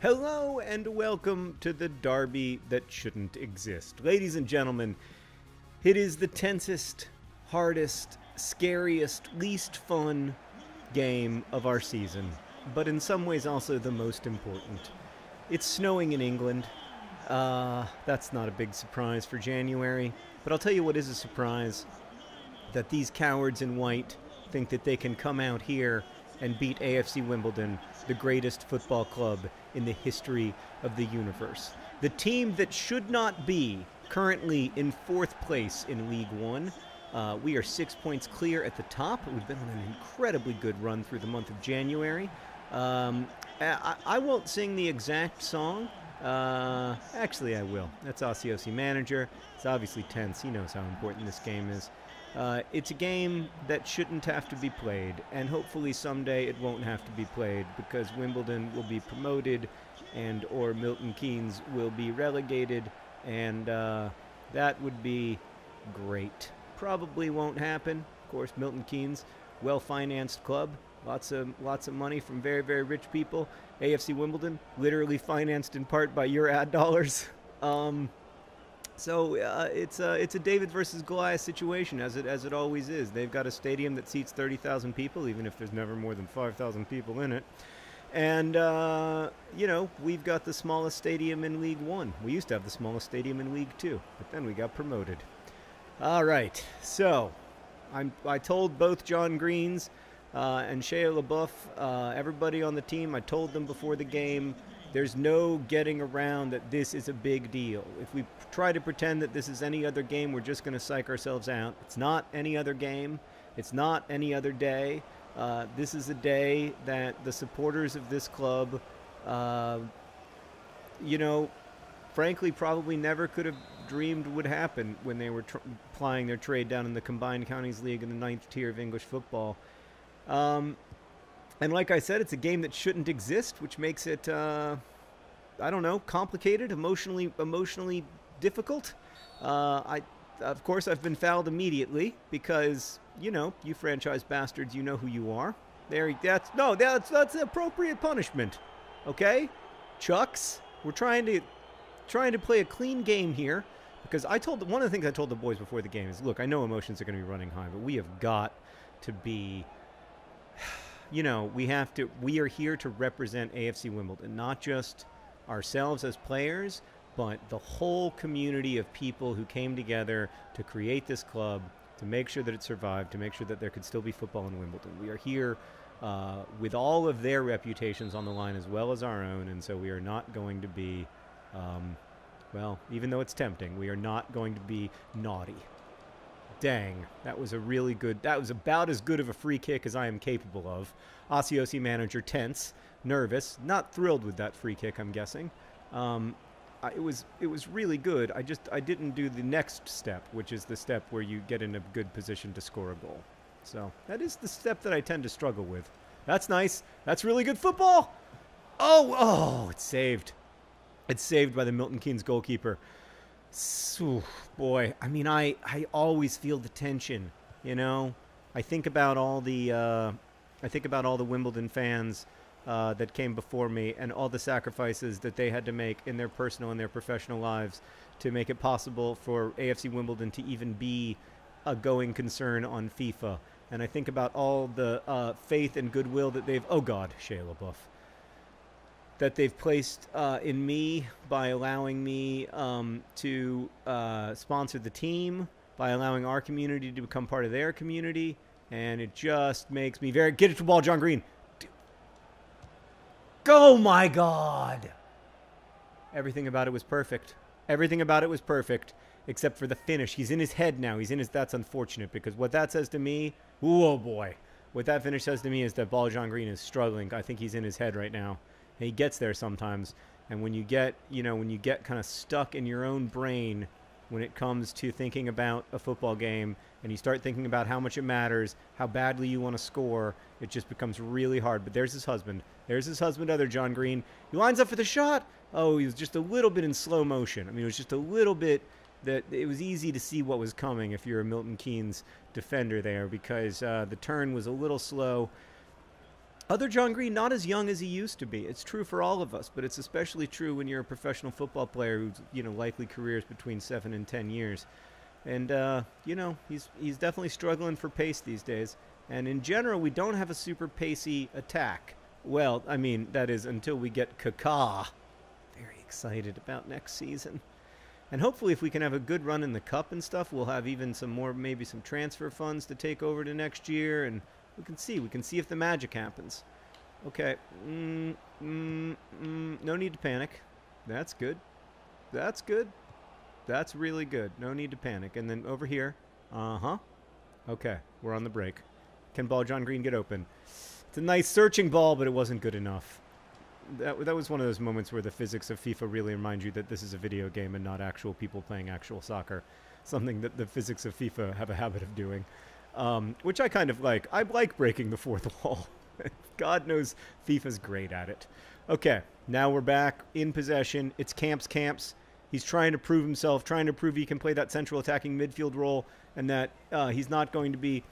Hello and welcome to the derby that shouldn't exist. Ladies and gentlemen, it is the tensest, hardest, scariest, least fun game of our season, but in some ways also the most important. It's snowing in England. That's not a big surprise for January, but I'll tell you what is a surprise, that these cowards in white think that they can come out here and beat AFC Wimbledon, the greatest football club in the history of the universe. The team that should not be currently in 4th place in League One. We are 6 points clear at the top. We've been on an incredibly good run through the month of January. I won't sing the exact song. Actually, I will. That's Aussie Manager. It's obviously tense. He knows how important this game is. It's a game that shouldn't have to be played, and hopefully someday it won't have to be played, because Wimbledon will be promoted and or Milton Keynes will be relegated, and that would be great. Probably won't happen. Of course, Milton Keynes, well-financed club, lots of money from very, very rich people. AFC Wimbledon, literally financed in part by your ad dollars. So it's a David versus Goliath situation, as it always is. They've got a stadium that seats 30,000 people, even if there's never more than 5,000 people in it. And, you know, we've got the smallest stadium in League One. We used to have the smallest stadium in League Two, but then we got promoted. All right, so I told both John Greens and Shia LaBeouf, everybody on the team, I told them before the game, there's no getting around that this is a big deal. If we try to pretend that this is any other game, we're just going to psych ourselves out. It's not any other game. It's not any other day. This is a day that the supporters of this club, you know, frankly, probably never could have dreamed would happen when they were plying their trade down in the Combined Counties League in the 9th tier of English football. And like I said, it's a game that shouldn't exist, which makes it, I don't know, complicated, emotionally difficult. Of course, I've been fouled immediately because, you know, you franchise bastards, you know who you are. That's appropriate punishment. Okay, Chucks, we're trying to play a clean game here, because one of the things I told the boys before the game is, look, I know emotions are going to be running high, but we have got to be. You know, we are here to represent AFC Wimbledon, not just ourselves as players, but the whole community of people who came together to create this club, to make sure that it survived, to make sure that there could still be football in Wimbledon. We are here with all of their reputations on the line as well as our own, and so we are not going to be, well, even though it's tempting, we are not going to be naughty. Dang, that was about as good of a free kick as I am capable of. Aussie Manager tense, nervous, not thrilled with that free kick, I'm guessing. It was really good. I didn't do the next step, which is the step where you get in a good position to score a goal. So that is the step that I tend to struggle with. That's nice. That's really good football. Oh, it's saved. It's saved by the Milton Keynes goalkeeper. Ooh, boy, I mean, I always feel the tension, you know. I think about all the Wimbledon fans that came before me, and all the sacrifices that they had to make in their personal and their professional lives to make it possible for AFC Wimbledon to even be a going concern on FIFA. And I think about all the faith and goodwill that oh God, Shia LaBeouf, that they've placed in me by allowing me to sponsor the team, by allowing our community to become part of their community, and it just makes me very... Get it to the ball, John Green. Oh, my God. Everything about it was perfect. Everything about it was perfect, except for the finish. He's in his head now. That's unfortunate, because what that says to me... Oh, boy. What that finish says to me is that John Green is struggling. I think he's in his head right now. He gets there sometimes, and when you get kind of stuck in your own brain when it comes to thinking about a football game, and you start thinking about how much it matters, how badly you want to score, it just becomes really hard. But there's his husband. There's his husband, other John Green. He lines up for the shot. Oh, he was just a little bit in slow motion. I mean, it was just a little bit that it was easy to see what was coming if you're a Milton Keynes defender there, because the turn was a little slow. Other John Green, not as young as he used to be. It's true for all of us, but it's especially true when you're a professional football player who's, you know, likely careers between 7 and 10 years. And, you know, he's definitely struggling for pace these days. And in general, we don't have a super pacey attack. Well, I mean, that is until we get Kaká. Very excited about next season. And hopefully if we can have a good run in the cup and stuff, we'll have even some more, maybe some transfer funds to take over to next year. And we can see if the magic happens. Okay. No need to panic. That's good. That's good. That's really good. No need to panic. And then over here. Uh-huh. Okay. We're on the break. Can ball John Green get open? It's a nice searching ball, but it wasn't good enough. That was one of those moments where the physics of FIFA really remind you that this is a video game and not actual people playing actual soccer. Something that the physics of FIFA have a habit of doing. Which I kind of like. I like breaking the fourth wall. God knows FIFA's great at it. Okay, now we're back in possession. It's Camps. He's trying to prove himself, trying to prove he can play that central attacking midfield role, and that he's not going to be...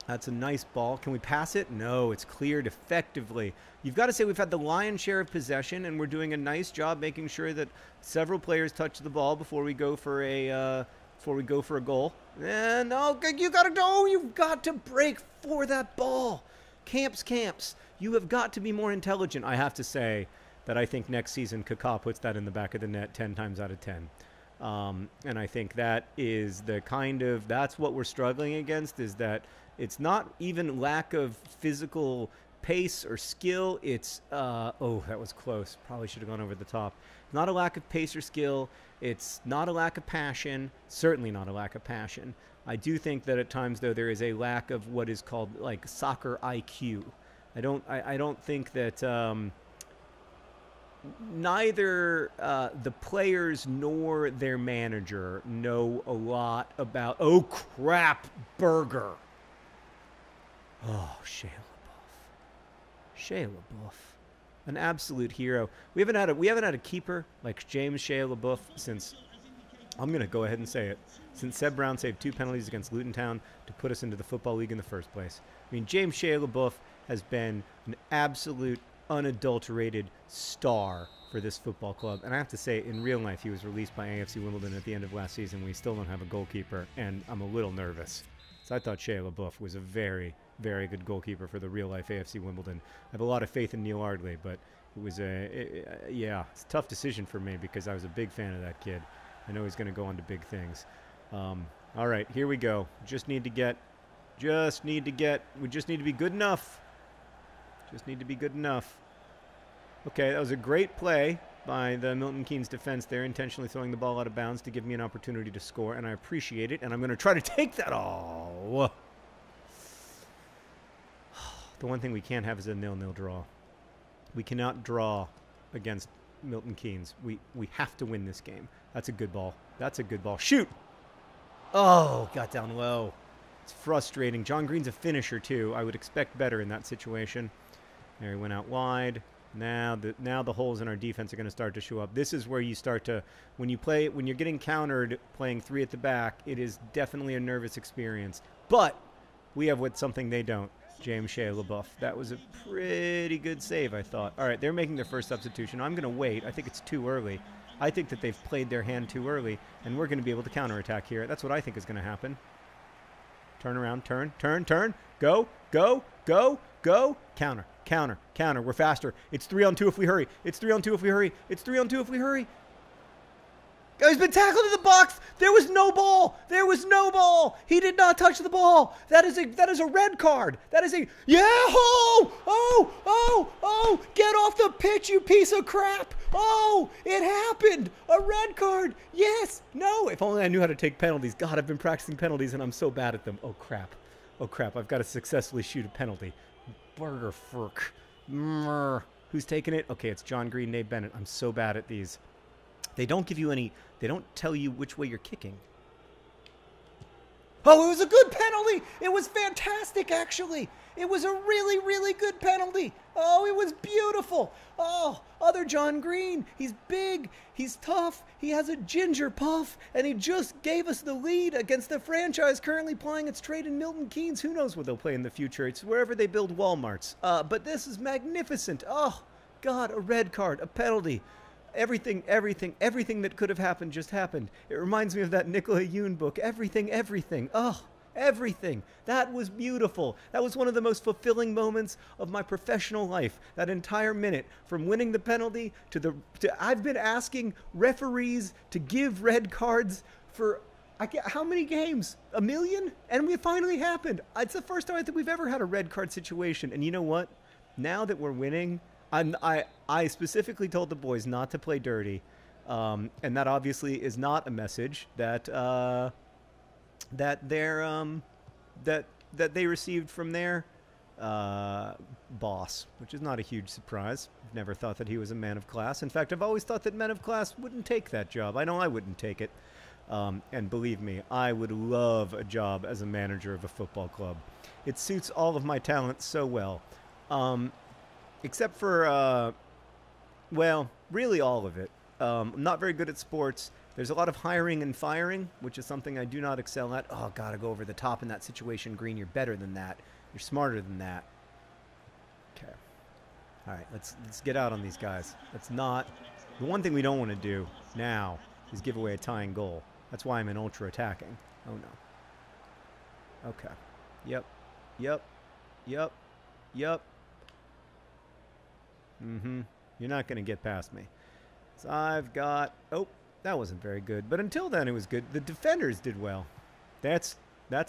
That's a nice ball. Can we pass it? No, it's cleared effectively. You've got to say we've had the lion's share of possession, and we're doing a nice job making sure that several players touch the ball before we go for a goal. And you've got to break for that ball. Camps. You have got to be more intelligent. I have to say that I think next season Kaká puts that in the back of the net 10 times out of 10. And I think that is that's what we're struggling against, is that it's not even lack of physical pace or skill. It's, oh, that was close. Probably should have gone over the top. Not a lack of pace or skill. It's not a lack of passion. Certainly not a lack of passion. I do think that at times, though, there is a lack of what is called, like, soccer IQ. I don't think that neither the players nor their manager know a lot about... Oh, crap, Berger. Oh, Shea LaBeouf. An absolute hero. We haven't had a keeper like James Shea LaBeouf since... I'm going to go ahead and say it. Since Seb Brown saved 2 penalties against Luton Town to put us into the Football League in the first place. I mean, James Shea LaBeouf has been an absolute, unadulterated star for this football club. And I have to say, in real life, he was released by AFC Wimbledon at the end of last season. We still don't have a goalkeeper, and I'm a little nervous. So I thought Shea LaBeouf was a very, very good goalkeeper for the real-life AFC Wimbledon. I have a lot of faith in Neil Ardley, but it was it's a tough decision for me because I was a big fan of that kid. I know he's going to go on to big things. All right, here we go. We just need to be good enough. Okay, that was a great play by the Milton Keynes defense there, intentionally throwing the ball out of bounds to give me an opportunity to score, and I appreciate it, and I'm going to try to take that all. The one thing we can't have is a 0-0 draw. We cannot draw against Milton Keynes. We have to win this game. That's a good ball. Shoot! Oh, got down low. It's frustrating. John Green's a finisher, too. I would expect better in that situation. There, he went out wide. Now the holes in our defense are going to start to show up. This is where you start to, when you're getting countered playing 3 at the back, it is definitely a nervous experience. But we have something they don't. James Shea LaBeouf. That was a pretty good save, I thought. All right, they're making their first substitution. I'm going to wait. I think it's too early. I think that they've played their hand too early, and we're going to be able to counterattack here. That's what I think is going to happen. Turn around, turn. Go. Counter. We're faster. It's 3-on-2 if we hurry. Oh, he's been tackled in the box. There was no ball. He did not touch the ball. That is a red card. Yeah. Oh. Get off the pitch, you piece of crap. Oh, it happened. A red card. Yes. No. If only I knew how to take penalties. God, I've been practicing penalties and I'm so bad at them. Oh, crap. I've got to successfully shoot a penalty. Burger Furk. Who's taking it? Okay, it's John Green, Nate Bennett. I'm so bad at these. They don't tell you which way you're kicking. Oh, it was a good penalty. It was fantastic, actually. It was a really, really good penalty. Oh, it was beautiful. Oh, other John Green. He's big. He's tough. He has a ginger puff. And he just gave us the lead against the franchise currently playing its trade in Milton Keynes. Who knows where they'll play in the future? It's wherever they build Walmarts. But this is magnificent. Oh, God, a red card, a penalty. Everything that could have happened just happened. It reminds me of that Nicola Yoon book. Everything. Oh, everything. That was beautiful. That was one of the most fulfilling moments of my professional life. That entire minute, from winning the penalty to I've been asking referees to give red cards for how many games? 1 million? And it finally happened. It's the first time I think we've ever had a red card situation. And you know what? Now that we're winning, I specifically told the boys not to play dirty, and that obviously is not a message that that they received from their boss, which is not a huge surprise. I've never thought that he was a man of class. In fact, I've always thought that men of class wouldn't take that job. I know I wouldn't take it, and believe me, I would love a job as a manager of a football club. It suits all of my talents so well. Except for, well, really all of it. I'm not very good at sports. There's a lot of hiring and firing, which is something I do not excel at. Oh, gotta go over the top in that situation, Green. You're better than that. You're smarter than that. Okay. All right, let's get out on these guys. Let's not. The one thing we don't want to do now is give away a tying goal. That's why I'm in ultra attacking. Oh, no. Okay. Yep. You're not going to get past me. So I've got... Oh, that wasn't very good. But until then, it was good. The defenders did well. That's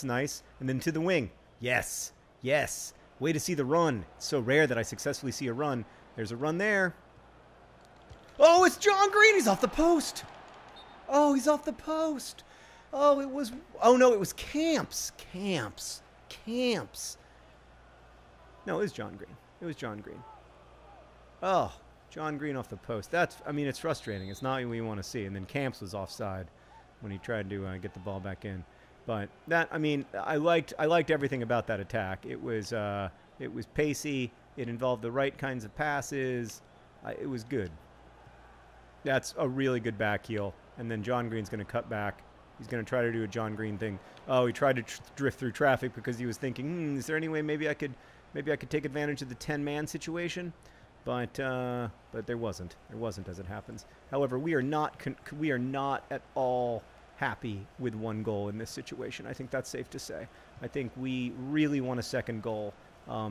nice. And then to the wing. Yes. Way to see the run. It's so rare that I successfully see a run. There's a run there. Oh, it's John Green. He's off the post. Oh, he's off the post. Oh, it was... Oh, no, it was Camps. No, it was John Green. Oh, John Green off the post. I mean, it's frustrating. It's not what we want to see. And then Camps was offside when he tried to get the ball back in. But I mean, I liked everything about that attack. It was pacey. It involved the right kinds of passes. It was good. That's a really good back heel. And then John Green's going to cut back. He's going to try to do a John Green thing. Oh, he tried to drift through traffic because he was thinking, is there any way maybe I could take advantage of the 10-man situation? But there wasn't. There wasn't, as it happens. However, we are not at all happy with one goal in this situation. I think that's safe to say. I think we really want a second goal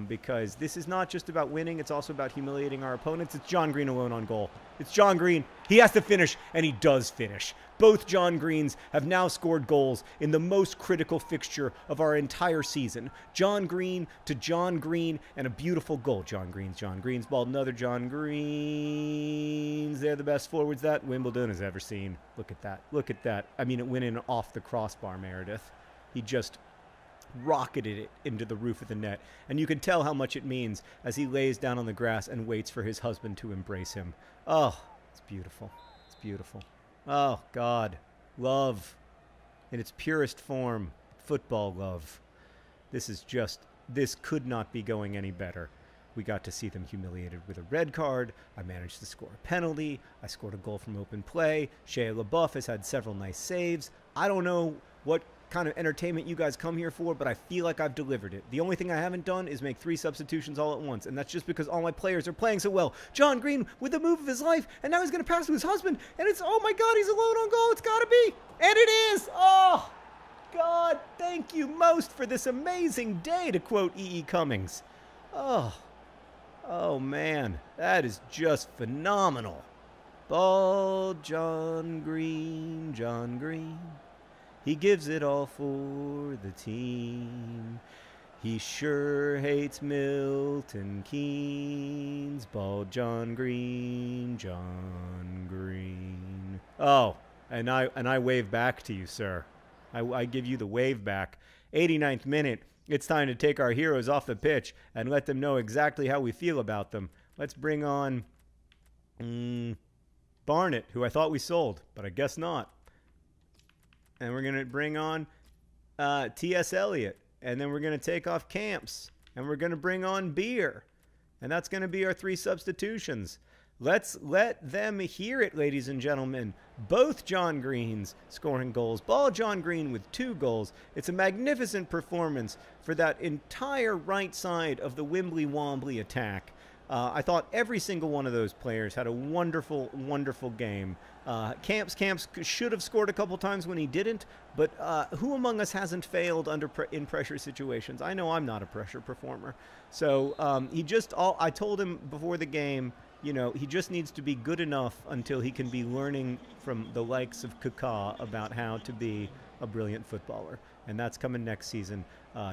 because this is not just about winning. It's also about humiliating our opponents. It's John Green alone on goal. It's John Green. He has to finish, and he does finish. Both John Greens have now scored goals in the most critical fixture of our entire season. John Green to John Green, and a beautiful goal. John Green's ball, another John Green's. They're the best forwards that Wimbledon has ever seen. Look at that. I mean, it went in off the crossbar, Meredith. He just rocketed it into the roof of the net. And you can tell how much it means as he lays down on the grass and waits for his husband to embrace him. Oh, it's beautiful. Oh, God. Love in its purest form. Football love. This could not be going any better. We got to see them humiliated with a red card. I managed to score a penalty. I scored a goal from open play. Shia LaBeouf has had several nice saves. I don't know what kind of entertainment you guys come here for, but I feel like I've delivered it. The only thing I haven't done is make 3 substitutions all at once, and that's just because all my players are playing so well. John Green with the move of his life, and now he's going to pass to his husband, and it's, oh my God, he's alone on goal. It's got to be. And it is. Oh, God, thank you most for this amazing day, to quote E.E. Cummings. Oh, man, that is just phenomenal. Ball, John Green. He gives it all for the team. He sure hates Milton Keynes. Ball, John Green. Oh, and I wave back to you, sir. I give you the wave back. 89th minute. It's time to take our heroes off the pitch and let them know exactly how we feel about them. Let's bring on Barnett, who I thought we sold, but I guess not. And we're going to bring on T.S. Eliot. And then we're going to take off Camps. And we're going to bring on Beer. And that's going to be our 3 substitutions. Let's let them hear it, ladies and gentlemen. Both John Greens scoring goals. Ball John Green with 2 goals. It's a magnificent performance for that entire right side of the Wimbly Wombly attack. I thought every single one of those players had a wonderful, wonderful game. Camps should have scored a couple times when he didn't, but who among us hasn't failed in pressure situations? I know I'm not a pressure performer. So I told him before the game, you know, he just needs to be good enough until he can be learning from the likes of Kaká about how to be a brilliant footballer. And that's coming next season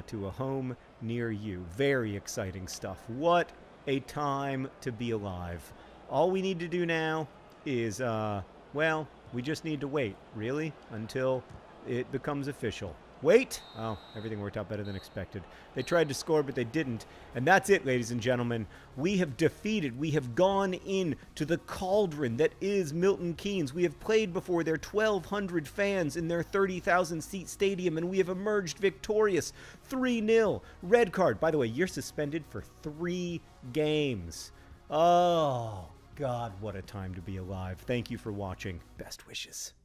to a home near you. Very exciting stuff. What a time to be alive. All we need to do now is, well, we just need to wait, really, until it becomes official. Wait! Oh, everything worked out better than expected. They tried to score, but they didn't. And that's it, ladies and gentlemen. We have defeated, we have gone into the cauldron that is Milton Keynes. We have played before their 1,200 fans in their 30,000-seat stadium, and we have emerged victorious. 3-0. Red card. By the way, you're suspended for 3 games. Oh, God, what a time to be alive. Thank you for watching. Best wishes.